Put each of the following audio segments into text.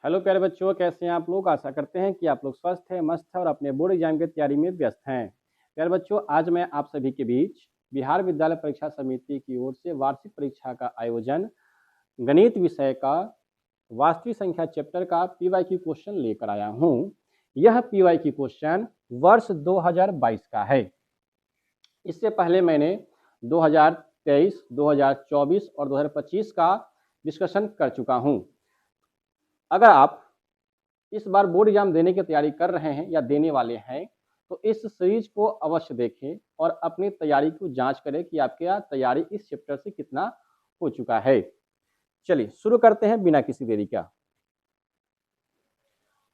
Hello प्यारे बच्चों, कैसे हैं आप लोग। आशा करते हैं कि आप लोग स्वस्थ हैं, मस्त हैं और अपने बोर्ड एग्जाम की तैयारी में व्यस्त हैं। प्यारे बच्चों, आज मैं आप सभी के बीच बिहार विद्यालय परीक्षा समिति की ओर से वार्षिक परीक्षा का आयोजन गणित विषय का वास्तविक संख्या चैप्टर का पीवाईक्यू क्वेश्चन लेकर आया हूँ। यह पीवाईक्यू क्वेश्चन वर्ष 2022 का है। इससे पहले मैंने 2023, 2024 और 2025 का डिस्कशन कर चुका हूँ। अगर आप इस बार बोर्ड एग्जाम देने की तैयारी कर रहे हैं या देने वाले हैं तो इस सीरीज को अवश्य देखें और अपनी तैयारी को जांच करें कि आपकी तैयारी इस चैप्टर से कितना हो चुका है। चलिए शुरू करते हैं बिना किसी देरी का।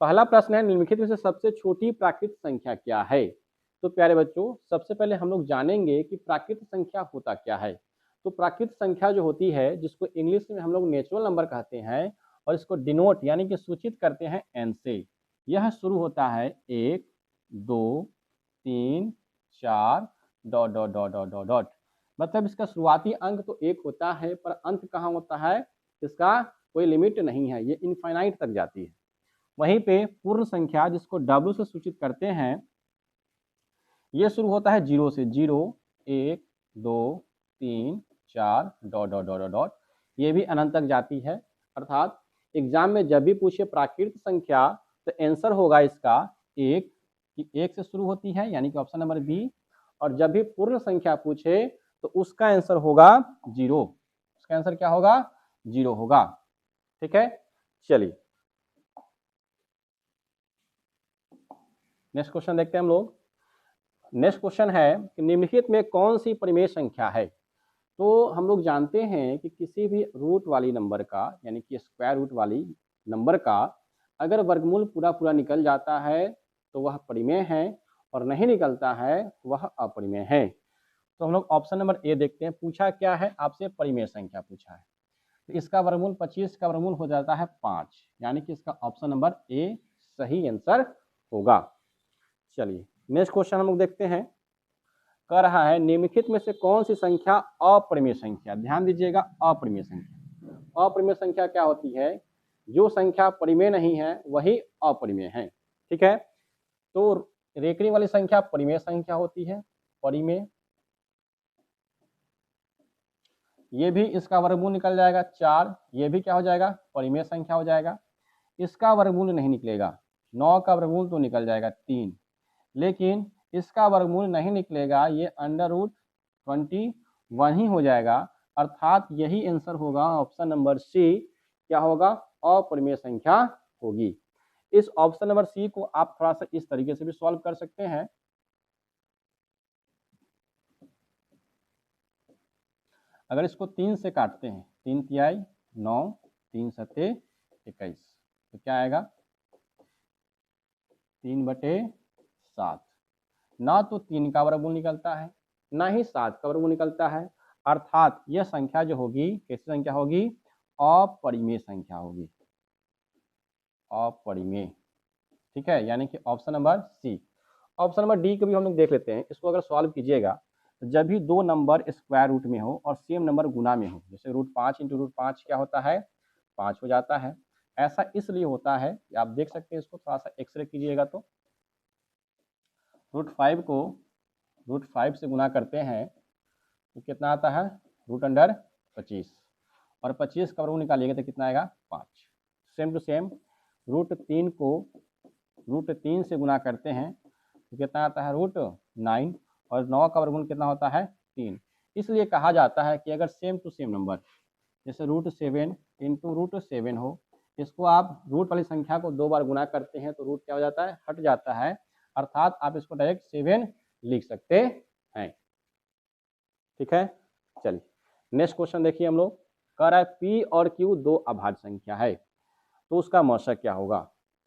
पहला प्रश्न है, निम्नलिखित में से सबसे छोटी प्राकृतिक संख्या क्या है। तो प्यारे बच्चों, सबसे पहले हम लोग जानेंगे कि प्राकृतिक संख्या होता क्या है। तो प्राकृतिक संख्या जो होती है, जिसको इंग्लिश में हम लोग नेचुरल नंबर कहते हैं और इसको डिनोट यानी कि सूचित करते हैं एन से। यह शुरू होता है 1, 2, 3, 4 dot dot dot dot dot dot. मतलब इसका शुरुआती अंक तो 1 होता है, पर अंत कहाँ होता है इसका कोई लिमिट नहीं है, ये इनफाइनाइट तक जाती है। वहीं पे पूर्ण संख्या जिसको डब्ल्यू से सूचित करते हैं, ये शुरू होता है 0 से। 0, 1, 2, 3, 4 डॉट डॉट डॉट डॉट। ये भी अनंत तक जाती है। अर्थात एग्जाम में जब भी पूछे प्राकृतिक संख्या तो आंसर होगा इसका 1 कि 1 से शुरू होती है, यानी कि ऑप्शन नंबर बी। और जब भी पूर्ण संख्या पूछे तो उसका आंसर होगा 0। उसका आंसर क्या होगा? 0 होगा। ठीक है, चलिए नेक्स्ट क्वेश्चन देखते हैं हम लोग। नेक्स्ट क्वेश्चन है कि निम्नलिखित में कौन सी परिमेय संख्या है। तो हम लोग जानते हैं कि किसी भी रूट वाली नंबर का, यानी कि स्क्वायर रूट वाली नंबर का अगर वर्गमूल पूरा पूरा निकल जाता है तो वह परिमेय है, और नहीं निकलता है वह अपरिमेय है। तो हम लोग ऑप्शन नंबर ए देखते हैं। पूछा क्या है आपसे? परिमेय संख्या पूछा है। तो इसका वर्गमूल 25 का वर्गमूल हो जाता है 5, यानी कि इसका ऑप्शन नंबर ए सही आंसर होगा। चलिए नेक्स्ट क्वेश्चन हम लोग देखते हैं। कह रहा है निम्नलिखित में से कौन सी संख्या अपरिमेय संख्या। ध्यान दीजिएगा, अपरिमेय संख्या। अपरिमेय संख्या क्या होती है? जो संख्या परिमेय नहीं है वही अपरिमेय है। ठीक है, तो रेखनी वाली संख्या परिमेय संख्या होती है, परिमेय। ये भी इसका वर्गमूल निकल जाएगा 4, ये भी क्या हो जाएगा? परिमेय संख्या हो जाएगा। इसका वर्गमूल नहीं निकलेगा। 9 का वर्गमूल तो निकल जाएगा 3, लेकिन इसका वर्गमूल नहीं निकलेगा, ये √21 ही हो जाएगा। अर्थात यही आंसर होगा, ऑप्शन नंबर सी क्या होगा? अपरिमेय संख्या होगी। इस ऑप्शन नंबर सी को आप थोड़ा सा इस तरीके से भी सॉल्व कर सकते हैं। अगर इसको 3 से काटते हैं, 3 तिहाई 9, 3 सत्ते 21, तो क्या आएगा? 3/7। ना तो 3 का वर्गमूल निकलता है, ना ही 7 का वर्गमूल निकलता है। अर्थात यह संख्या जो होगी कैसी संख्या होगी? अपरिमेय संख्या होगी, अपरिमेय। ठीक है, यानी कि option number C. Option number D को भी हम लोग देख लेते हैं। इसको अगर सॉल्व कीजिएगा तो जब भी दो नंबर स्क्वायर रूट में हो और सेम नंबर गुना में हो, जैसे √5 × √5 क्या होता है? 5 हो जाता है। ऐसा इसलिए होता है कि आप देख सकते हैं, इसको थोड़ा सा एक्सरे कीजिएगा तो √5 को √5 से गुना करते हैं तो कितना आता है? √25, और 25 का वर्गमूल निकालिएगा तो कितना आएगा? 5। सेम टू सेम √3 को √3 से गुना करते हैं तो कितना आता है? √9, और 9 का वर्गमूल कितना होता है? 3। इसलिए कहा जाता है कि अगर सेम टू सेम नंबर जैसे √7 × √7 हो, इसको आप रूट वाली संख्या को 2 बार गुना करते हैं तो रूट क्या हो जाता है? हट जाता है। अर्थात आप इसको डायरेक्ट 7 लिख सकते हैं। ठीक है, चलिए नेक्स्ट क्वेश्चन देखिए हम लोग। कह रहा है पी और क्यू दो अभाज्य संख्या है, तो उसका मौशक क्या होगा।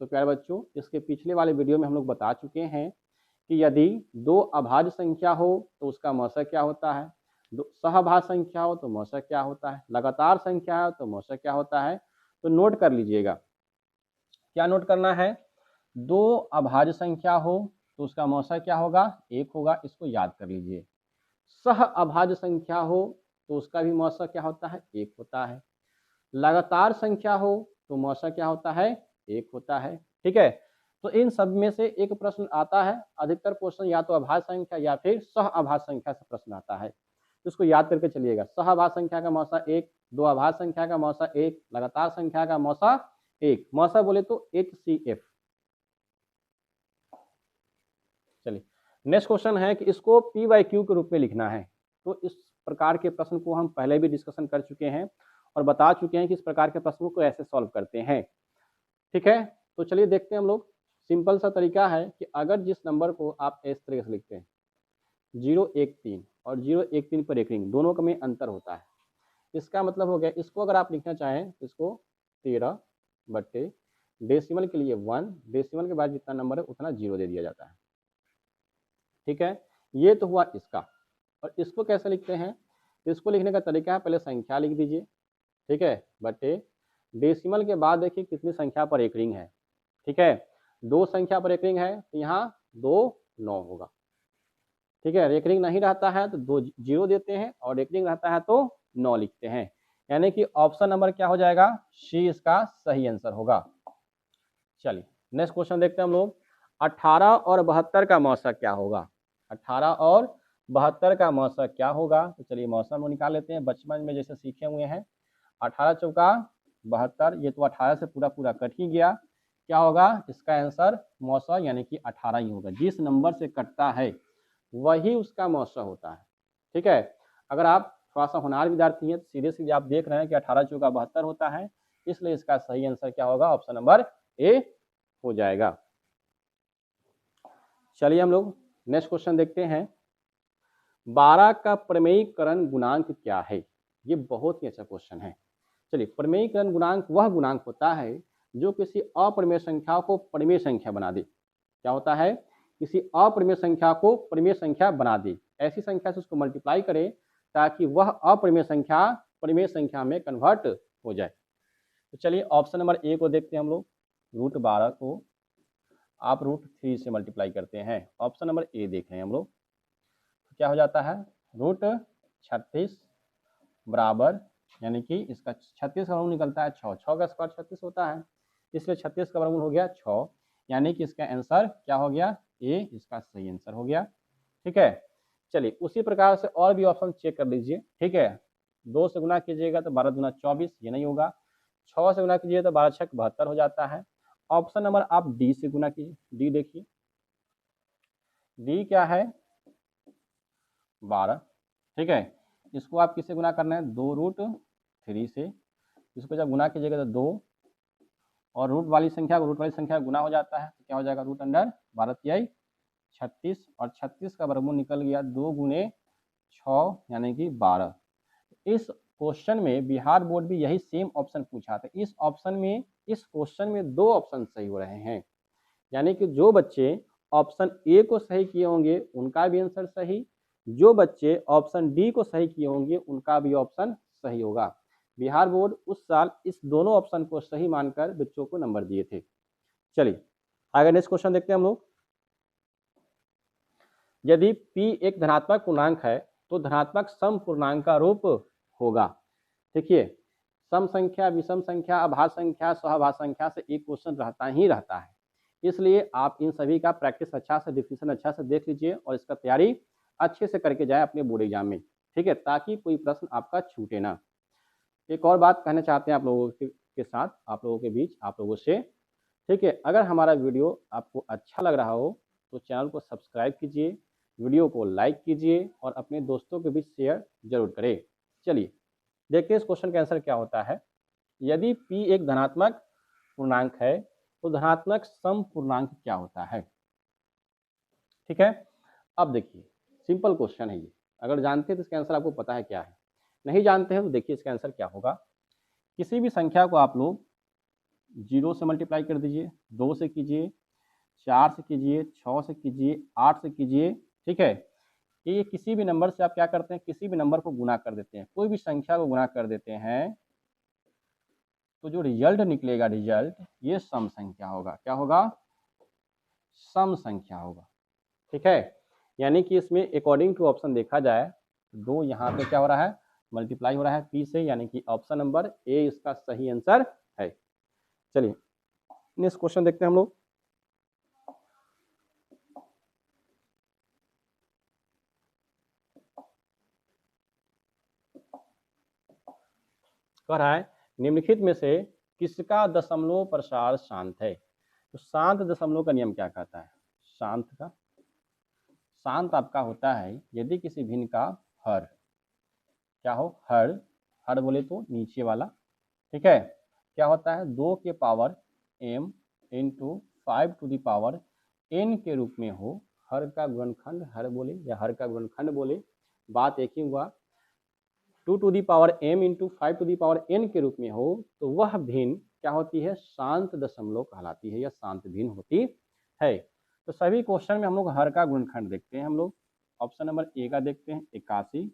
तो प्यारे बच्चों, इसके पिछले वाले वीडियो में हम लोग बता चुके हैं कि यदि दो अभाज्य संख्या हो तो उसका मौशक क्या होता है, दो सहभाज्य संख्या हो तो मौशक क्या होता है, लगातार संख्या हो तो मौशक क्या होता है। तो नोट कर लीजिएगा। क्या नोट करना है? दो अभाज्य संख्या हो तो उसका मौशक क्या होगा? 1 होगा, इसको याद कर लीजिए। सह अभाज्य संख्या हो तो उसका भी मौशक क्या होता है? 1 होता है। लगातार संख्या हो तो मौशक क्या होता है? 1 होता है। ठीक है, तो इन सब में से एक प्रश्न आता है। अधिकतर क्वेश्चन या तो अभाज्य संख्या या फिर सह अभाज्य संख्या से प्रश्न आता है, तो इसको याद करके चलिएगा। सह अभाज्य संख्या का मौसा 1, दो अभाज्य संख्या का मौसा 1, लगातार संख्या का मौसा 1। मौसा बोले तो HCF। चलिए नेक्स्ट क्वेश्चन है कि इसको P/Q के रूप में लिखना है। तो इस प्रकार के प्रश्न को हम पहले भी डिस्कशन कर चुके हैं और बता चुके हैं कि इस प्रकार के प्रश्नों को ऐसे सॉल्व करते हैं। ठीक है, तो चलिए देखते हैं हम लोग। सिंपल सा तरीका है कि अगर जिस नंबर को आप इस तरीके से लिखते हैं 013 और 013 पर एक रिंग, दोनों का में अंतर होता है। इसका मतलब हो गया, इसको अगर आप लिखना चाहें तो इसको 13 बट्टे डेसिमल के लिए 1, डेसिमल के बाद जितना नंबर है उतना 0 दे दिया जाता है। ठीक है, ये तो हुआ इसका। और इसको कैसे लिखते हैं? इसको लिखने का तरीका है, पहले संख्या लिख दीजिए, ठीक है, बटे डेसिमल के बाद देखिए कितनी संख्या पर एक रिंग है। ठीक है, 2 संख्या पर एक रिंग है तो यहाँ 2 9 होगा। ठीक है, एक रिंग नहीं रहता है तो 2 0 देते हैं और एक रिंग रहता है तो 9 लिखते हैं। यानी कि ऑप्शन नंबर क्या हो जाएगा? सी इसका सही आंसर होगा। चलिए नेक्स्ट क्वेश्चन देखते हैं हम लोग। 18 और 72 का मौसा क्या होगा? 18 और 72 का मौसा क्या होगा? तो चलिए मौसा में निकाल लेते हैं, बचपन में जैसे सीखे हुए हैं। 18 चौका 72, ये तो 18 से पूरा पूरा कट ही गया। क्या होगा इसका आंसर? मौसा यानी कि 18 ही होगा। जिस नंबर से कटता है वही उसका मौसा होता है। ठीक है, अगर आप थोड़ा सा होनहार विद्यार्थी हैं तो सीधे सीधे आप देख रहे हैं कि 18 चौका 72 होता है, इसलिए इसका सही आंसर क्या होगा? ऑप्शन नंबर ए हो जाएगा। चलिए हम लोग नेक्स्ट क्वेश्चन देखते हैं। 12 का प्रमेयीकरण गुणांक क्या है? ये बहुत ही अच्छा क्वेश्चन है। चलिए, प्रमेयीकरण गुणांक वह गुणांक होता है जो किसी अप्रमेय संख्या को परिमेय संख्या बना दे। क्या होता है? किसी अप्रमेय संख्या को परिमेय संख्या बना दे, ऐसी संख्या से उसको मल्टीप्लाई करें ताकि वह अप्रमेय संख्या परिमेय संख्या में कन्वर्ट हो जाए। तो चलिए ऑप्शन नंबर ए को देखते हैं हम लोग। √12 को आप √3 से मल्टीप्लाई करते हैं। ऑप्शन नंबर ए देख रहे हैं हम लोग, तो क्या हो जाता है? √36 बराबर, यानी कि इसका 36 का वर्गमूल निकलता है 6, 6 का स्क्वायर 36 होता है, इसलिए 36 का वर्गमूल हो गया 6, यानी कि इसका आंसर क्या हो गया? ए इसका सही आंसर हो गया। ठीक है, चलिए उसी प्रकार से और भी ऑप्शन चेक कर लीजिए। ठीक है, 2 से गुना कीजिएगा तो 12 दूना 24, ये नहीं होगा। 6 से गुना कीजिए तो 12 6 72 हो जाता है। ऑप्शन नंबर आप डी से गुना कीजिए। डी देखिए, डी क्या है? 12। ठीक है, इसको आप किससे गुना करना है? 2√3 से। इसको जब गुना कीजिएगा तो 2 और रूट वाली संख्या गुना हो जाता है, तो क्या हो जाएगा? रूट अंडर 12 तिहाई 36, और 36 का वर्गमूल निकल गया 2 गुने 6 यानी कि 12। इस क्वेश्चन में बिहार बोर्ड भी यही सेम ऑप्शन पूछा था। इस क्वेश्चन में 2 ऑप्शन सही हो रहे हैं, यानी कि जो बच्चे ऑप्शन ए को सही किए होंगे उनका भी आंसर सही, जो बच्चे ऑप्शन डी को सही किए होंगे उनका भी ऑप्शन सही होगा। बिहार बोर्ड उस साल इस दोनों ऑप्शन को सही मानकर बच्चों को नंबर दिए थे। चलिए आगे नेक्स्ट क्वेश्चन देखते हैं हम लोग। यदि p एक धनात्मक पूर्णांक है तो धनात्मक सम पूर्णांक का रूप होगा। देखिए, सम संख्या, विषम संख्या, अभाज्य संख्या, सहअभाज्य संख्या से एक क्वेश्चन रहता ही रहता है, इसलिए आप इन सभी का प्रैक्टिस अच्छा से, डिस्कशन अच्छा से देख लीजिए और इसका तैयारी अच्छे से करके जाए अपने बोर्ड एग्जाम में। ठीक है, ताकि कोई प्रश्न आपका छूटे ना। एक और बात कहना चाहते हैं आप लोगों के साथ, आप लोगों के बीच, आप लोगों से। ठीक है, अगर हमारा वीडियो आपको अच्छा लग रहा हो तो चैनल को सब्सक्राइब कीजिए, वीडियो को लाइक कीजिए और अपने दोस्तों के बीच शेयर जरूर करें। चलिए देखते हैं इस क्वेश्चन का आंसर क्या होता है। यदि p एक धनात्मक पूर्णांक है तो धनात्मक सम पूर्णांक क्या होता है? ठीक है, अब देखिए सिंपल क्वेश्चन है ये, अगर जानते हैं तो इसका आंसर आपको पता है क्या है, नहीं जानते हैं तो देखिए इसका आंसर क्या होगा। किसी भी संख्या को आप लोग 0 से मल्टीप्लाई कर दीजिए, 2 से कीजिए, 4 से कीजिए, 6 से कीजिए, 8 से कीजिए। ठीक है, ये किसी भी नंबर से आप क्या करते हैं? किसी भी नंबर को गुना कर देते हैं, कोई भी संख्या को गुना कर देते हैं तो जो रिजल्ट निकलेगा, ये सम संख्या होगा। क्या होगा? सम संख्या होगा। ठीक है, यानी कि इसमें अकॉर्डिंग टू ऑप्शन देखा जाए, 2 यहाँ पे क्या हो रहा है? मल्टीप्लाई हो रहा है p से, यानी कि ऑप्शन नंबर ए इसका सही आंसर है। चलिए नेक्स्ट क्वेश्चन देखते हैं हम लोग। कह रहा है निम्नलिखित में से किसका दशमलव प्रसार शांत है। तो शांत दशमलव का नियम क्या कहता है? शांत आपका होता है यदि किसी भिन्न का हर क्या हो, हर बोले तो नीचे वाला, ठीक है, क्या होता है 2 के power m into 5 to the power n के रूप में हो। हर का गुणनखंड हर बोले या हर का गुणनखंड बोले, बात एक ही हुआ। 2 to the power m into 5 to the power n के रूप में हो तो वह भिन्न क्या होती है? शांत दशमलव कहलाती है या शांत भिन्न होती है। तो सभी क्वेश्चन में हम लोग हर का गुणनखंड देखते हैं। हम लोग ऑप्शन नंबर ए का देखते हैं 81।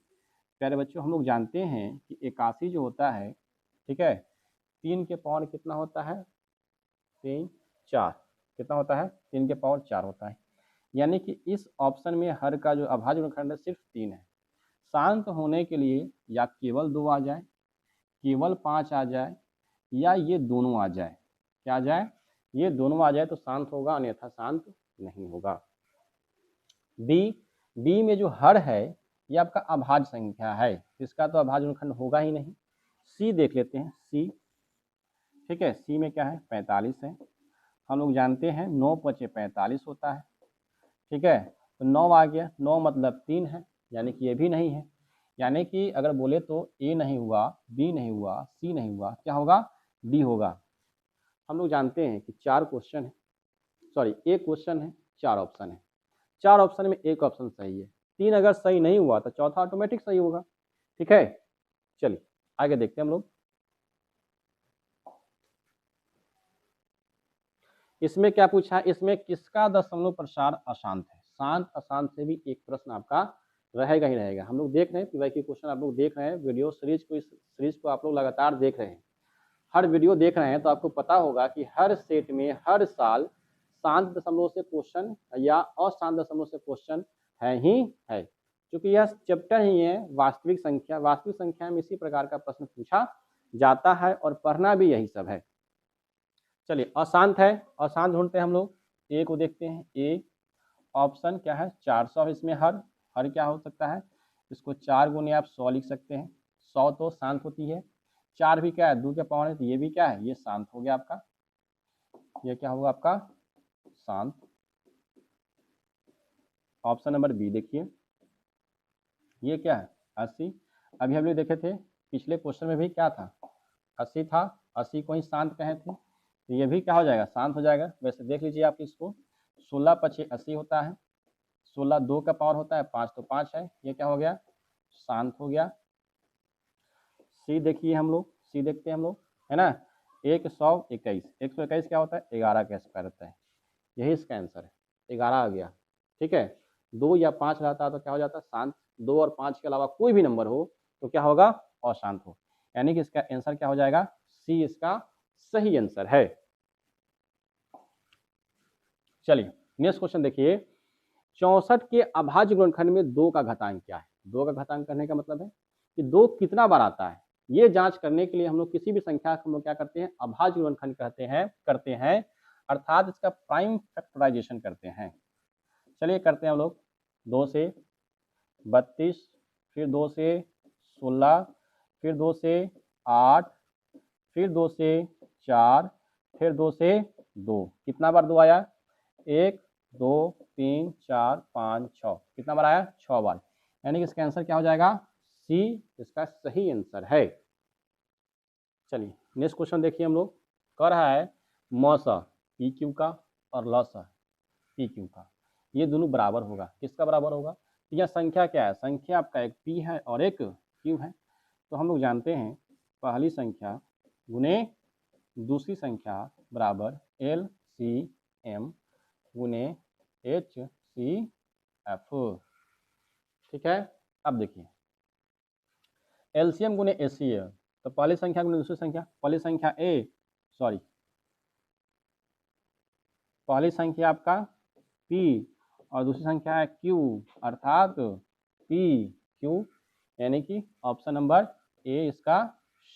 प्यारे बच्चों, हम लोग जानते हैं कि 81 जो होता है, ठीक है, 3 के पावर कितना होता है? 3 4 कितना होता है? 3 के पावर 4 होता है। यानी कि इस ऑप्शन में हर का जो अभाज्य गुणनखंड है सिर्फ 3 है। शांत होने के लिए या केवल 2 आ जाए, केवल 5 आ जाए, या ये दोनों आ जाए। क्या आ जाए? ये दोनों आ जाए तो शांत होगा, अन्यथा शांत नहीं होगा। बी में जो हर है ये आपका अभाज्य संख्या है, इसका तो अभाज्य गुणनखंड होगा ही नहीं। सी देख लेते हैं, सी, ठीक है, सी में क्या है? 45 है। हम लोग जानते हैं 9 × 5 = 45 होता है, ठीक है, तो 9 आ गया, 9 मतलब 3 है, यानी कि ये भी नहीं है। यानी कि अगर बोले तो ए नहीं हुआ, बी नहीं हुआ, सी नहीं हुआ, क्या होगा? डी होगा। हम लोग जानते हैं कि 4 क्वेश्चन है, सॉरी 1 क्वेश्चन है, 4 ऑप्शन है। 4 ऑप्शन में 1 ऑप्शन सही है, 3 अगर सही नहीं हुआ तो चौथा ऑटोमेटिक सही होगा, ठीक है। चलिए आगे देखते हैं हम लोग। इसमें क्या पूछा है? इसमें किसका दशमलव प्रसार अशांत है? शांत अशांत से भी एक प्रश्न आपका रहेगा ही रहेगा। हम लोग देख रहे हैं पीवाई क्वेश्चन, आप लोग देख रहे हैं वीडियो सीरीज को, इस सीरीज को आप लोग लगातार देख रहे हैं, हर वीडियो देख रहे हैं, तो आपको पता होगा कि हर सेट में हर साल शांत दशमलव से क्वेश्चन या अशांत दशमलव से क्वेश्चन है ही है, क्योंकि यह चैप्टर ही है वास्तविक संख्या। वास्तविक संख्या में इसी प्रकार का प्रश्न पूछा जाता है और पढ़ना भी यही सब है। चलिए अशांत है, अशांत ढूंढते हैं हम लोग। ए को देखते हैं, ए ऑप्शन क्या है? 400। इसमें हर क्या हो सकता है? इसको 4 गुने आप 100 लिख सकते हैं। 100 तो शांत होती है, 4 भी क्या है? 2 के पावर है, तो ये भी क्या है? ये शांत हो गया आपका, ये क्या होगा आपका? शांत। ऑप्शन नंबर बी देखिए, ये क्या है? 80। अभी हम लोग देखे थे पिछले क्वेश्चन में भी क्या था? 80 था, 80 को ही शांत कहे थे, तो ये भी क्या हो जाएगा? शांत हो जाएगा। वैसे देख लीजिए आप इसको, 16 × 5 = 80 होता है, 16 2 का पावर होता है, 5 तो 5 है, ये क्या हो गया? शांत हो गया। सी देखिए, हम लोग सी देखते हैं हम लोग, है ना, 121। 121 क्या होता है? 11 का स्क्वायर होता है, यही इसका आंसर है, 11 आ गया, ठीक है। 2 या 5 रहता तो क्या हो जाता? शांत। 2 और 5 के अलावा कोई भी नंबर हो तो क्या होगा? अशांत हो। यानी कि इसका आंसर क्या हो जाएगा? सी इसका सही आंसर है। चलिए नेक्स्ट क्वेश्चन देखिए, 64 के अभाज्य गुणनखंड में 2 का घातांक क्या है? 2 का घातांक करने का मतलब है कि 2 कितना बार आता है, ये जांच करने के लिए हम लोग किसी भी संख्या को हम लोग क्या करते हैं? अभाज्य गुणनखंड करते हैं, अर्थात इसका प्राइम फैक्टराइजेशन करते हैं। चलिए करते हैं हम लोग। 2 से 32, फिर 2 से 16, फिर 2 से 8, फिर 2 से 4, फिर 2 से 2। कितना बार 2 आया? 1 2 3 4 5 6, कितना बार आया? 6 बार। यानी कि इसका आंसर क्या हो जाएगा? सी इसका सही आंसर है। चलिए नेक्स्ट क्वेश्चन देखिए हम लोग। कह रहा है मौस पी क्यू का और लॉस पी क्यू का, ये दोनों बराबर होगा। किसका बराबर होगा? तो यह संख्या क्या है? संख्या आपका एक पी है और एक क्यू है। तो हम लोग जानते हैं पहली संख्या गुने दूसरी संख्या बराबर एल सी एम गुने एच सी एफ, ठीक है। अब देखिए एलसीएम गुने एचसीएफ, तो पहली संख्या गुने दूसरी संख्या, पहली संख्या आपका P और दूसरी संख्या है Q, अर्थात P Q, यानी कि ऑप्शन नंबर ए इसका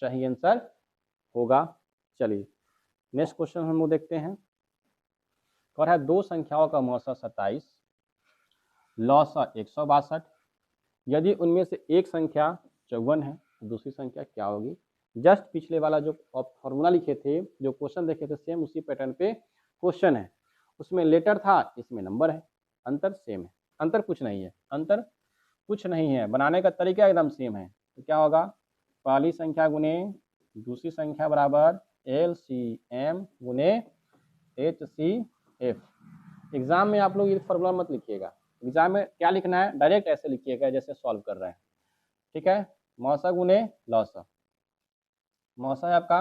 सही आंसर होगा। चलिए नेक्स्ट क्वेश्चन हम लोग देखते हैं। और है दो संख्याओं का मौसा 27, लौसा 162, यदि उनमें से एक संख्या 54 है तो दूसरी संख्या क्या होगी। जस्ट पिछले वाला जो फॉर्मूला लिखे थे, जो क्वेश्चन देखे थे, सेम उसी पैटर्न पे क्वेश्चन है। उसमें लेटर था, इसमें नंबर है, अंतर सेम है, अंतर कुछ नहीं है, अंतर कुछ नहीं है, बनाने का तरीका एकदम सेम है। तो क्या होगा, पहली संख्या गुने दूसरी संख्या बराबर LCM गुने HCF। एग्जाम में आप लोग ये फॉर्मूला मत लिखिएगा, एग्जाम में क्या लिखना है, डायरेक्ट ऐसे लिखिएगा जैसे सॉल्व कर रहे हैं, ठीक है। मौसा गुने लौसा, मौसा है आपका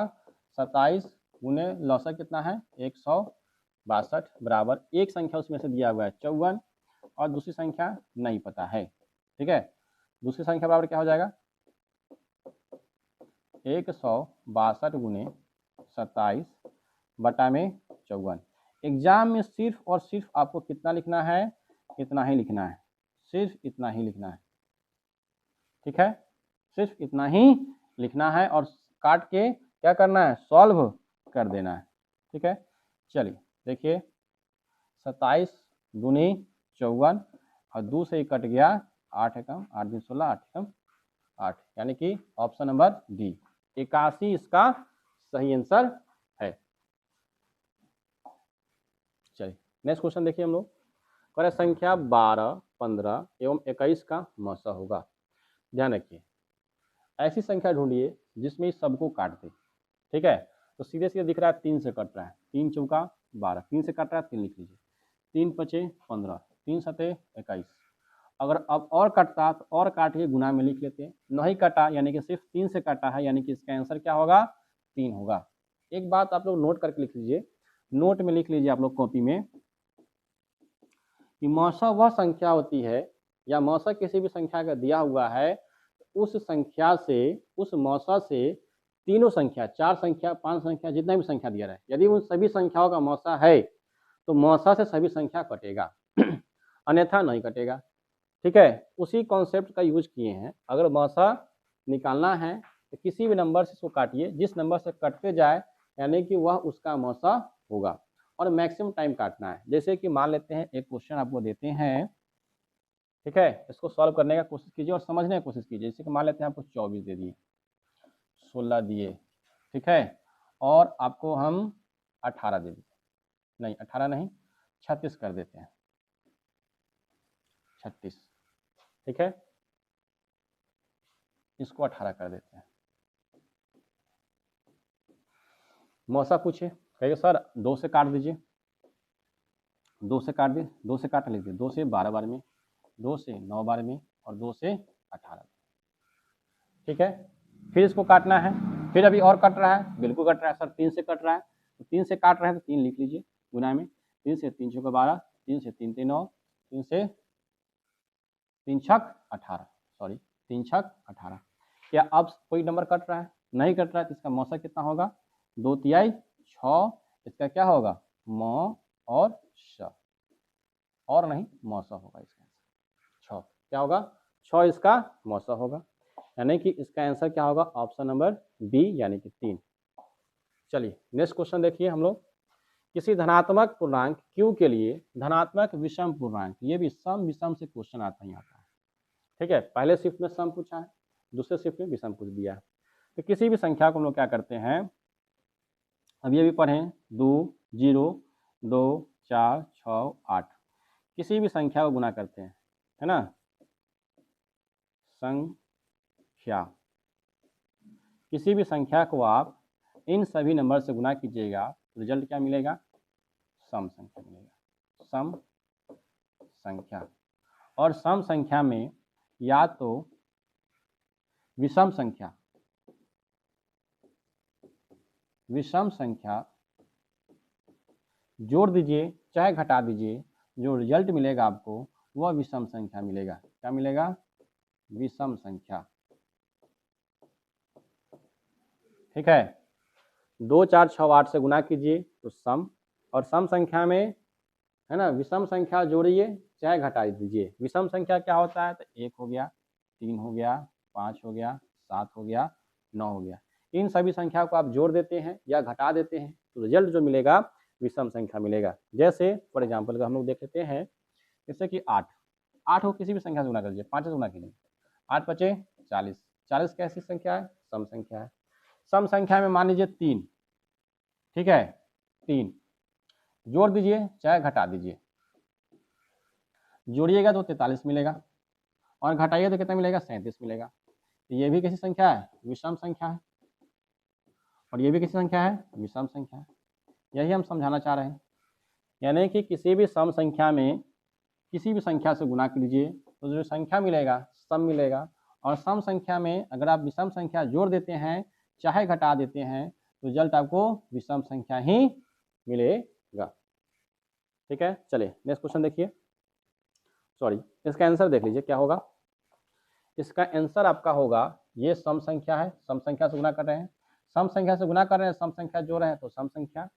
27 गुने लौसा कितना है 162 बराबर एक संख्या उसमें से दिया हुआ है 54 और दूसरी संख्या नहीं पता है, ठीक है। दूसरी संख्या बराबर क्या हो जाएगा 162 गुने 27 बटा में 54। एग्जाम में सिर्फ और सिर्फ आपको कितना लिखना है, इतना ही लिखना है, सिर्फ इतना ही लिखना है, ठीक है, सिर्फ इतना ही लिखना है और काट के क्या करना है, सॉल्व कर देना है, ठीक है। चलिए देखिए 27 दूनी 54 और 2 से ही कट गया 8 एकम 8 दूनी 16 8 एकम 8, यानी कि ऑप्शन नंबर डी 81 इसका सही आंसर है। चलिए नेक्स्ट क्वेश्चन देखिए हम लोग। कह रहे संख्या 12, 15 एवं 21 का मौसा होगा। ध्यान रखिए, ऐसी संख्या ढूंढिए जिसमें इस सबको काट दे, ठीक है। तो सीधे सीधे दिख रहा है 3 से कट रहा है, 3 चौका 12, 3 से कट रहा है 3 लिख लीजिए, 3 पचे 15, 3 सते 21। अगर अब और कटता तो और काट के गुना में लिख लेते, नहीं कटा यानी कि सिर्फ 3 से कटा है, यानी कि इसका आंसर क्या होगा 3 होगा। एक बात आप लोग नोट करके लिख लीजिए, नोट में लिख लीजिए आप लोग कॉपी में कि मौसा वह संख्या होती है या मौसा किसी भी संख्या का दिया हुआ है, उस संख्या से, उस मौसा से तीनों संख्या, 4 संख्या 5 संख्या जितना भी संख्या दिया रहा है, यदि उन सभी संख्याओं का मौसा है तो मौसा से सभी संख्या कटेगा अन्यथा नहीं कटेगा, ठीक है। उसी कॉन्सेप्ट का यूज किए हैं। अगर मौसा निकालना है तो किसी भी नंबर से इसको काटिए, जिस नंबर से कटते जाए यानी कि वह उसका मौसा होगा, और मैक्सिमम टाइम काटना है। जैसे कि मान लेते हैं एक क्वेश्चन आपको देते हैं, ठीक है, इसको सॉल्व करने का कोशिश कीजिए और समझने की कोशिश कीजिए। जैसे कि मान लेते हैं आपको 24 दे दिए, 16 दिए, ठीक है, और आपको हम 18 दे दिए, नहीं 18 नहीं 36 कर देते हैं, 36, ठीक है, इसको 18 कर देते हैं। मौसा पूछे, कहिए सर 2 से काट दीजिए, 2 से काट दिए, 2 से काट लीजिए, 2 से 12 बार में, 2 से 9 बार में और 2 से 18, ठीक है। फिर इसको काटना है, फिर अभी और कट रहा है, बिल्कुल कट रहा है सर 3 से कट रहा है, तो 3 से काट रहे हैं तो 3 लिख लीजिए गुना में, 3 से 3 चौका 12, 3 से 3 3 9, 3 से 3 छक 18, सॉरी 3 छक 18। क्या अब कोई नंबर कट रहा है, नहीं कट रहा है, तो इसका मौसा कितना होगा 2 तिहाई 6, इसका क्या होगा मौ और श, और नहीं मौसा होगा इसका 6, क्या होगा 6 इसका मौसा होगा, यानी कि इसका आंसर क्या होगा ऑप्शन नंबर बी यानी कि 3। चलिए नेक्स्ट क्वेश्चन देखिए हम लोग। किसी धनात्मक पूर्णांक q के लिए धनात्मक विषम पूर्णांक, ये भी सम विषम से क्वेश्चन आता है, ठीक है। पहले शिफ्ट में सम पूछा है, दूसरे शिफ्ट में विषम पूछ दिया है। तो किसी भी संख्या को हम लोग क्या करते हैं, अब ये भी पढ़ें 2 0 2 4 6 8, किसी भी संख्या को गुना करते हैं, है ना, संख्या, किसी भी संख्या को आप इन सभी नंबर से गुना कीजिएगा तो रिजल्ट क्या मिलेगा, सम संख्या मिलेगा, सम संख्या। और सम संख्या में या तो विषम संख्या, विषम संख्या जोड़ दीजिए चाहे घटा दीजिए, जो रिजल्ट मिलेगा आपको वह विषम संख्या मिलेगा। क्या मिलेगा, विषम संख्या, ठीक है। 2 4 6 8 से गुना कीजिए तो सम, और सम संख्या में है ना विषम संख्या जोड़िए चाहे घटा दीजिए। विषम संख्या क्या होता है, तो 1 हो गया, 3 हो गया, 5 हो गया, 7 हो गया, 9 हो गया। इन सभी संख्या को आप जोड़ देते हैं या घटा देते हैं, तो रिजल्ट जो मिलेगा विषम संख्या मिलेगा। जैसे फॉर एग्जाम्पल का हम लोग देख लेते हैं, जैसे कि 8 को किसी भी संख्या से गुना कर लीजिए, 5 से गुना कीजिए, 8 पचे 40, 40 कैसी संख्या है? सम संख्या है। सम संख्या में मान लीजिए 3, ठीक है, 3 जोड़ दीजिए चाहे घटा दीजिए, जोड़िएगा तो 43 मिलेगा और घटाइए तो कितना मिलेगा? 37 मिलेगा। तो ये भी कैसी संख्या है? विषम संख्या है। और ये भी कैसी संख्या है? विषम संख्या है। यही हम समझाना चाह रहे हैं, यानी कि किसी भी सम संख्या में किसी भी संख्या से गुना कीजिए तो जो संख्या मिलेगा सम मिलेगा, और सम संख्या में अगर आप विषम संख्या जोड़ देते हैं चाहे घटा देते हैं तो रिजल्ट आपको विषम संख्या ही मिलेगा। ठीक है, चलिए नेक्स्ट क्वेश्चन देखिए, सॉरी इसका आंसर देख लीजिए क्या होगा। इसका आंसर आपका होगा, ये सम संख्या है, सम संख्या से गुना कर रहे हैं, सम संख्या से गुना कर रहे हैं, सम संख्या जोड़ रहे हैं तो सम संख्या,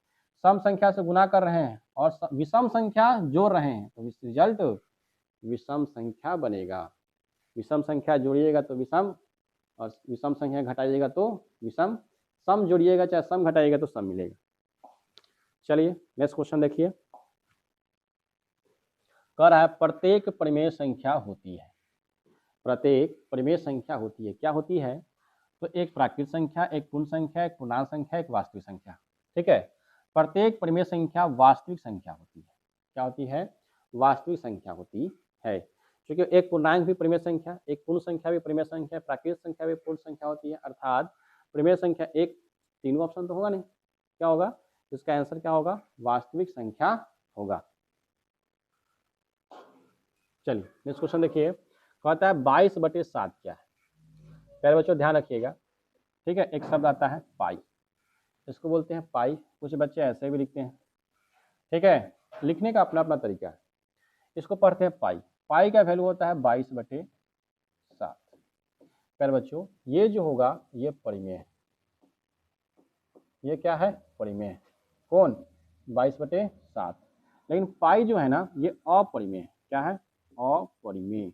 सम संख्या से गुना कर रहे हैं और विषम संख्या जोड़ रहे हैं तो रिजल्ट विषम संख्या बनेगा। विषम संख्या जोड़िएगा तो विषम और विषम संख्या घटाइएगा तो विषम, सम जोड़िएगा चाहे सम घटाइएगा तो सम मिलेगा। चलिए नेक्स्ट क्वेश्चन देखिए, कह रहा है प्रत्येक परिमेय संख्या होती है, प्रत्येक परिमेय संख्या होती है, क्या होती है? तो एक प्राकृत संख्या, एक पूर्ण संख्या, एक पूर्णांक संख्या, एक वास्तविक संख्या। ठीक है, प्रत्येक परिमेय संख्या वास्तविक संख्या होती है। क्या होती है? वास्तविक संख्या होती है, क्योंकि एक पूर्णांक भी परिमेय संख्या, एक पूर्ण संख्या भी परिमेय संख्या, प्राकृत संख्या भी पूर्ण संख्या होती है, अर्थात परिमेय संख्या एक, तीनों ऑप्शन तो होगा नहीं, क्या होगा? इसका आंसर क्या होगा? वास्तविक संख्या होगा। चलिए नेक्स्ट क्वेश्चन देखिए, कहता है 22/7 क्या है? प्यारे बच्चों ध्यान रखिएगा, ठीक है, एक शब्द आता है पाई, इसको बोलते हैं पाई, कुछ बच्चे ऐसे भी लिखते हैं, ठीक है, लिखने का अपना अपना तरीका है। इसको पढ़ते हैं पाई, पाई का वैल्यू होता है 22/7। प्यारे बच्चों ये जो होगा ये परिमेय है, ये क्या है? परिमेय है। कौन? 22/7। लेकिन पाई जो है ना ये अपरिमेय है। क्या है? अपरिमेय।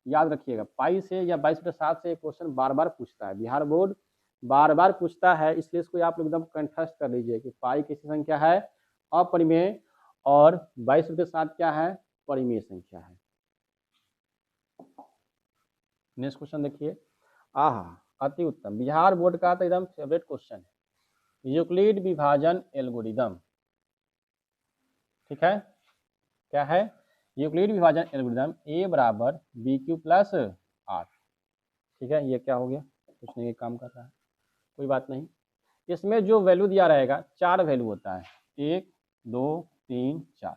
याद रखिएगा, पाई से या 22/7 से क्वेश्चन बार बार पूछता है, बिहार बोर्ड बार बार पूछता है, इसलिए इसको आप लोग एकदम कंठस्थ कर लीजिए कि पाई कैसी संख्या है? अपरिमेय, और 22/7 क्या है? परिमेय संख्या है। नेक्स्ट क्वेश्चन देखिए, अति उत्तम, बिहार बोर्ड का तो एकदम फेवरेट क्वेश्चन है, यूक्लिड विभाजन एल्गोरिदम। ठीक है, क्या है? यूक्लिड विभाजन एल्गोरिदम a बराबर BQ + 8। ठीक है, ये क्या हो गया? कुछ नहीं, ये काम कर रहा है, कोई बात नहीं। इसमें जो वैल्यू दिया रहेगा 4 वैल्यू होता है, 1 2 3 4,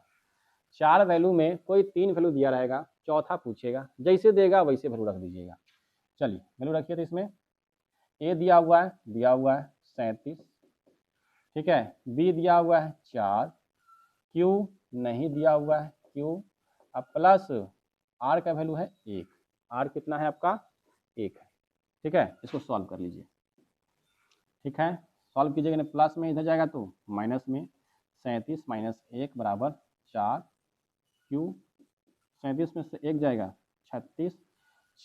4 वैल्यू में कोई 3 वैल्यू दिया रहेगा, चौथा पूछेगा, जैसे देगा वैसे वैल्यू रख दीजिएगा। चलिए वैल्यू रखिए, तो इसमें a दिया हुआ है 37, ठीक है, b दिया हुआ है 4, q नहीं दिया हुआ है, q अब प्लस r का वैल्यू है 1, r कितना है आपका? 1 है। ठीक है, इसको सॉल्व कर लीजिए। ठीक है, सॉल्व कीजिएगा, प्लस में इधर जाएगा तो माइनस में, 37 - 1 बराबर 4, q 37 में से 1 जाएगा 36,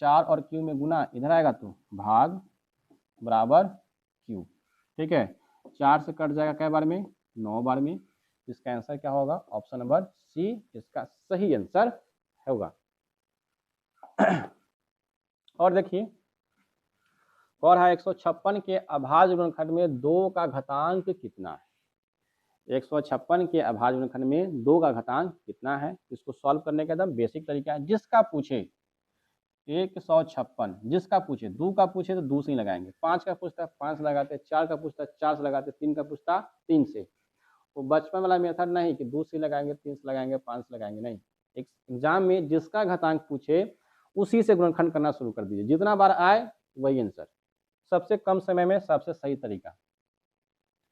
4 और q में गुना इधर आएगा तो भाग बराबर q। ठीक है, 4 से कट जाएगा कै बार में? 9 बार में। इसका आंसर क्या होगा? ऑप्शन नंबर सी इसका सही आंसर होगा। और देखिए, और है 156 के अभाज्य गुणनखंड में 2 का घातांक कितना है? 156 के अभाज्य गुणनखंड में 2 का घातांक कितना है? इसको सॉल्व करने का एकदम बेसिक तरीका है, जिसका पूछे 156, जिसका पूछे 2 का पूछे तो 2 से ही लगाएंगे, 5 का पूछता है 5 से लगाते, 4 का पूछता है 4 से लगाते, 3 का पूछता 3 से। तो बचपन वाला मेथड नहीं कि 2 से लगाएंगे, 3 से लगाएंगे, 5 से लगाएंगे, नहीं। एग्जाम में जिसका घातांक पूछे उसी से गुणनखंड करना शुरू कर दीजिए, जितना बार आए वही आंसर। सबसे कम समय में सबसे सही तरीका,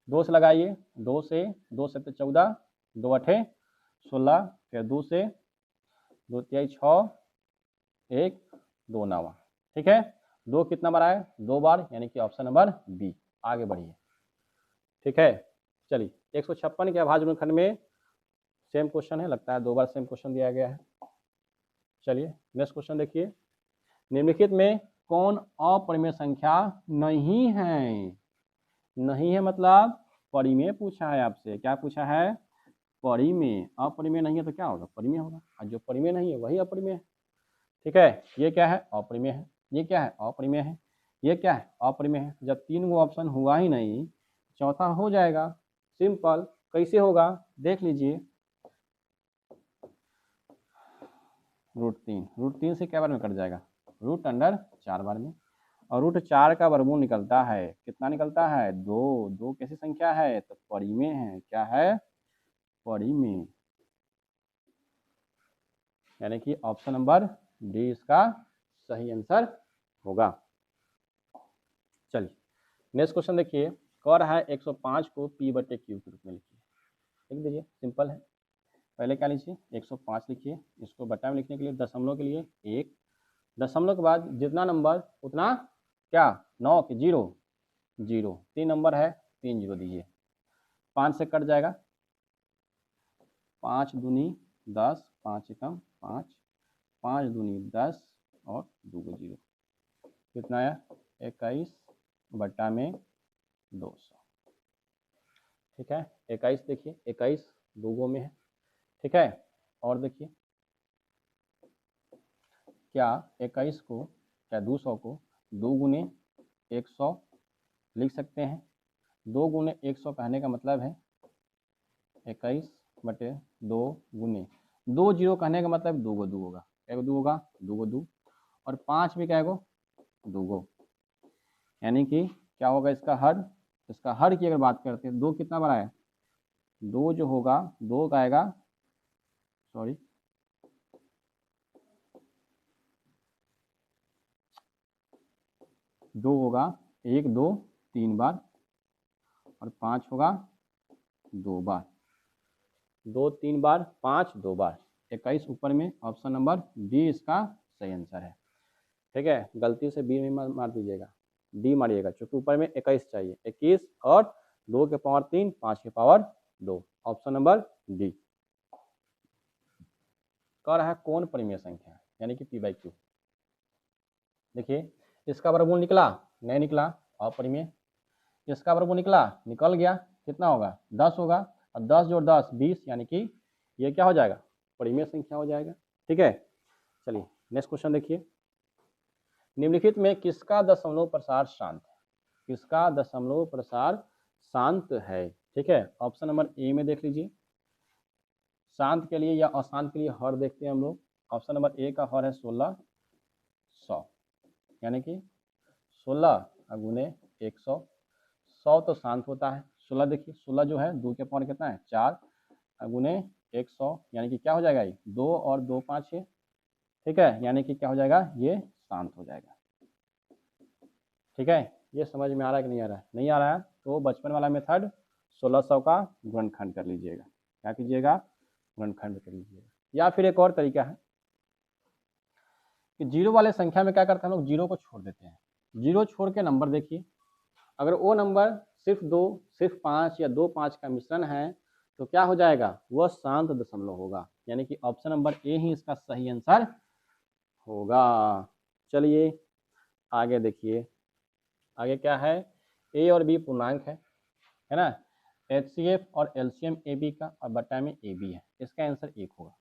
2 से लगाइए, 2 से 14, 2 8 16, फिर 2 से 2 3 6, 1 2 9। ठीक है, 2 कितना बार आए? 2 बार, यानी कि ऑप्शन नंबर बी। आगे बढ़िए। ठीक है, चलिए 156 के अभाज्य गुणनखंड में सेम क्वेश्चन है, लगता है 2 बार सेम क्वेश्चन दिया गया है। चलिए नेक्स्ट क्वेश्चन देखिए, निम्नलिखित में कौन अपरिमेय संख्या नहीं है? नहीं है मतलब परिमेय पूछा है आपसे, क्या पूछा है? परिमेय। अपरिमेय नहीं है तो क्या होगा? परिमेय होगा, और जो परिमेय नहीं है वही अपरिमेय है। ठीक है, ये क्या है? अपरिमेय है। ये क्या है? अपरिमेय है। ये क्या है? अपरिमेय है। जब 3 गो ऑप्शन हुआ ही नहीं, चौथा हो जाएगा। सिंपल। कैसे होगा देख लीजिए। √3 से क्या बार में कट जाएगा? √4 बार में। और √4 का वर्गमूल निकलता है, कितना निकलता है? 2। 2 कैसी संख्या है? तो परिमेय है। क्या है? परिमेय। यानी कि ऑप्शन नंबर डी इसका सही आंसर होगा। चलिए नेक्स्ट क्वेश्चन देखिए। कह रहा है 105 को p/q के रूप में लिखिए। लिख दीजिए, सिंपल है। पहले क्या लीजिए? 105 लिखिए। इसको बटा में लिखने के लिए दशमलव के लिए 1, दशमलव के बाद जितना नंबर उतना क्या? 9 के 0 0, 3 नंबर है 3 0 दीजिए। 5 से कट जाएगा, 5 दूनी 10, 5 एकम 5, 5 दूनी 10 और 2 को 0, कितना आया? 21 बटा में 200। ठीक है, 21 देखिए, 21 दो गो में है। ठीक है, और देखिए क्या 21 को, क्या 200 को 2 गुने 100 लिख सकते हैं? 2 गुने 100 कहने का मतलब है 21/2 गुने 2 0 कहने का मतलब 2 को 2 होगा। क्या 2 होगा? 2 को 2, और 5 भी क्या गो? 2 गो। यानी कि क्या होगा इसका हर? इसका हर की अगर बात करते हैं, 2 कितना बड़ा है? 2 जो होगा 2 का आएगा, सॉरी 2 होगा 1 2 3 बार, और 5 होगा 2 बार। 2 3 बार, 5 2 बार, 21 ऊपर में। ऑप्शन नंबर डी इसका सही आंसर है। ठीक है, गलती से बी में मार दीजिएगा, डी मारिएगा, क्योंकि ऊपर में 21 चाहिए। 21 और 2 के पावर 3, 5 के पावर 2। Option number D. कह रहा है कौन परिमेय संख्या है, यानी कि p/q। देखिए इसका वर्गमूल निकला? नहीं निकला, अपरिमेय। इसका वर्गमूल निकला? निकल गया। कितना होगा? 10 होगा, और 10 जोड़ 10 20, यानी कि ये क्या हो जाएगा? परिमेय संख्या हो जाएगा। ठीक है, चलिए नेक्स्ट क्वेश्चन देखिए। निम्नलिखित में किसका दशमलव प्रसार शांत है? किसका दशमलव प्रसार शांत है? ठीक है, ऑप्शन नंबर ए में देख लीजिए। शांत के लिए या अशांत के लिए हर देखते हैं हम लोग। ऑप्शन नंबर ए का हर है 1600, यानी कि 16 गुने 100। 100 तो शांत होता है। 16 देखिए, 16 जो है 2 के पावर कितना है? 4 गुने 100, यानी कि क्या हो जाएगा? ये 2 और 2 5 है। ठीक है, यानी कि क्या हो जाएगा? ये शांत हो जाएगा। ठीक है, ये समझ में आ रहा है कि नहीं आ रहा है? नहीं आ रहा है तो बचपन वाला मेथड 1600 का गुणनखंड कर लीजिएगा। क्या कीजिएगा? गुणनखंड कर लीजिएगा। या फिर एक और तरीका है कि जीरो वाले संख्या में क्या करते हैं हम लोग? जीरो को छोड़ देते हैं। जीरो छोड़ के नंबर देखिए, अगर वो नंबर सिर्फ 2, सिर्फ 5 या 2 5 का मिश्रण है तो क्या हो जाएगा? वह शांत दशमलव होगा। यानी कि ऑप्शन नंबर ए ही इसका सही आंसर होगा। चलिए आगे देखिए, आगे क्या है? ए और बी पूर्णांक है ना? HCF और LCM AB का, और बटा में AB है। इसका आंसर 1 होगा।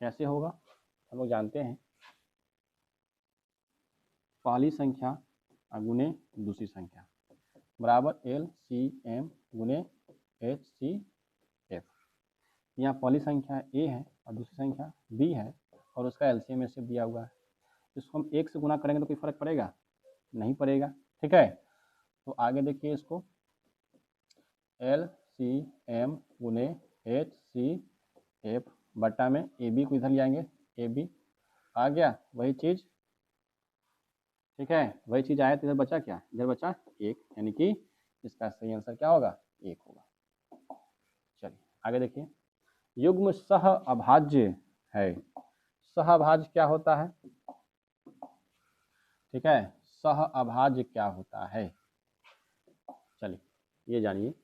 कैसे होगा हम लोग जानते हैं, पहली संख्या गुने दूसरी संख्या बराबर LCM गुने HCF। यहाँ पहली संख्या A है और दूसरी संख्या B है, और उसका LCM ऐसे दिया हुआ है। इसको हम 1 से गुना करेंगे तो कोई फर्क पड़ेगा? नहीं पड़ेगा। ठीक है, तो आगे देखिए इसको, LCM गुने HCF बटा में AB को इधर ले आएंगे, AB आ गया वही चीज़। ठीक है, वही चीज़ आया तो इधर बचा क्या? इधर बचा 1, यानी कि इसका सही आंसर क्या होगा? 1 होगा। चलिए आगे देखिए, युग्म सह अभाज्य है। सह अभाज्य क्या होता है? ठीक है, सह अभाज्य क्या होता है? चलिए ये जानिए।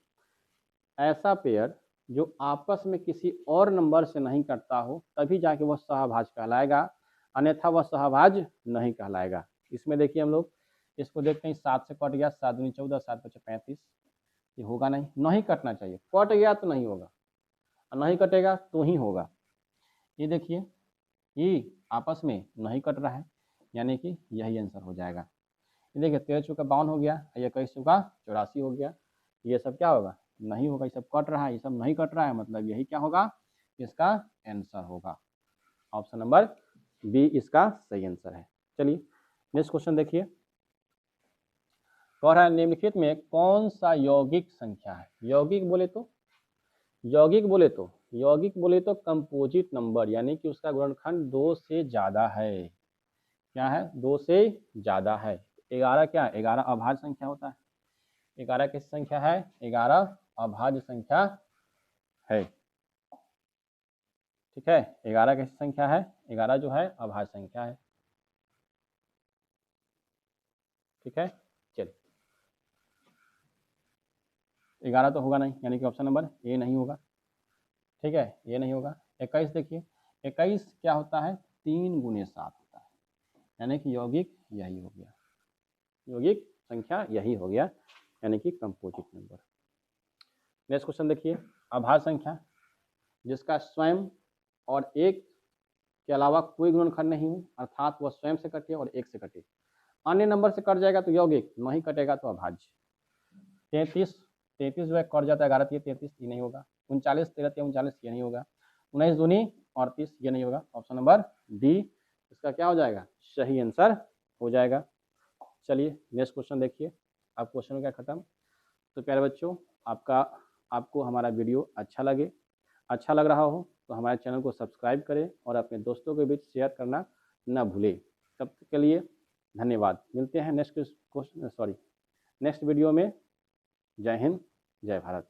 ऐसा पेयर जो आपस में किसी और नंबर से नहीं कटता हो तभी जाके वह सहभाज्य कहलाएगा, अन्यथा वह सहभाज्य नहीं कहलाएगा। इसमें देखिए हम लोग इसको देखते हैं, 7 से कट गया, 7 दूनी 14, 7 बचे 35, ये होगा नहीं, नहीं कटना चाहिए, कट गया तो नहीं होगा, और नहीं कटेगा तो ही होगा। ये देखिए ये आपस में नहीं कट रहा है, यानी कि यही आंसर हो जाएगा। ये देखिए 13 चौका 52 हो गया, ये 21 चौका 84 हो गया। ये सब क्या होगा, नहीं होगा, ये सब कट रहा है, ये सब नहीं कट रहा है, मतलब यही क्या होगा, इसका आंसर होगा। ऑप्शन नंबर बी इसका सही आंसर है। चलिए नेक्स्ट क्वेश्चन देखिए, कह रहा है निम्नलिखित में कौन सा यौगिक संख्या है। यौगिक बोले तो कंपोजिट नंबर, यानी कि उसका गुणनखंड 2 से ज़्यादा है। क्या है, 2 से ज़्यादा है। 11 क्या, 11 अभाज्य संख्या होता है। 11 किस संख्या है, 11 अभाज्य संख्या है। ठीक है, 11 कैसी संख्या है, 11 जो है अभाज्य संख्या है। ठीक है, चलिए 11 तो होगा नहीं, यानी कि ऑप्शन नंबर ए नहीं होगा। ठीक है, ये नहीं होगा। 21 देखिए, 21 क्या होता है, 3 × 7 होता है, यानी कि यौगिक यही हो गया, यौगिक संख्या यही हो गया, यानी कि कंपोजिट नंबर। नेक्स्ट क्वेश्चन देखिए, अभाज्य संख्या जिसका स्वयं और एक के अलावा कोई गुणनखंड नहीं हो, अर्थात वह स्वयं से कटे और एक से कटे। अन्य नंबर से कट जाएगा तो यौगिक, नहीं कटेगा तो अभाज्य। 33 जो है कट जाता है, 11 3 33, ये नहीं होगा। 39 13 3 39, ये नहीं होगा। 19 दूनी 38, ये नहीं होगा। ऑप्शन नंबर डी इसका क्या हो जाएगा, सही आंसर हो जाएगा। चलिए नेक्स्ट क्वेश्चन देखिए, अब क्वेश्चन क्या खत्म। तो प्यारे बच्चों, आपको हमारा वीडियो अच्छा लग रहा हो तो हमारे चैनल को सब्सक्राइब करें और अपने दोस्तों के बीच शेयर करना न भूलें। तब तक के लिए धन्यवाद। मिलते हैं नेक्स्ट वीडियो में। जय हिंद, जय भारत।